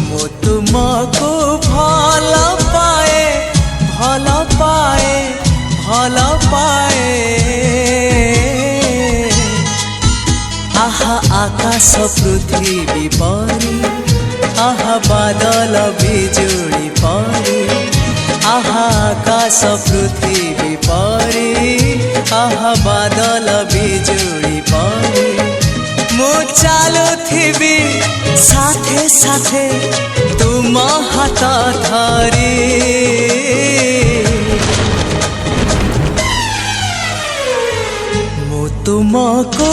ମୁଁ ତୁମକୁ ଭଲ ପାଏ ଭଲ ପାଏ ଭଲ ପାଏ। आहा आकाश पृथ्वी परी आहा बादल बिजुली परी आहा आकाश पृथ्वी परी आहा बादल बिजुली परी मु चालुथिबी साथे साथे तुम हाथ धरी। मु तुमको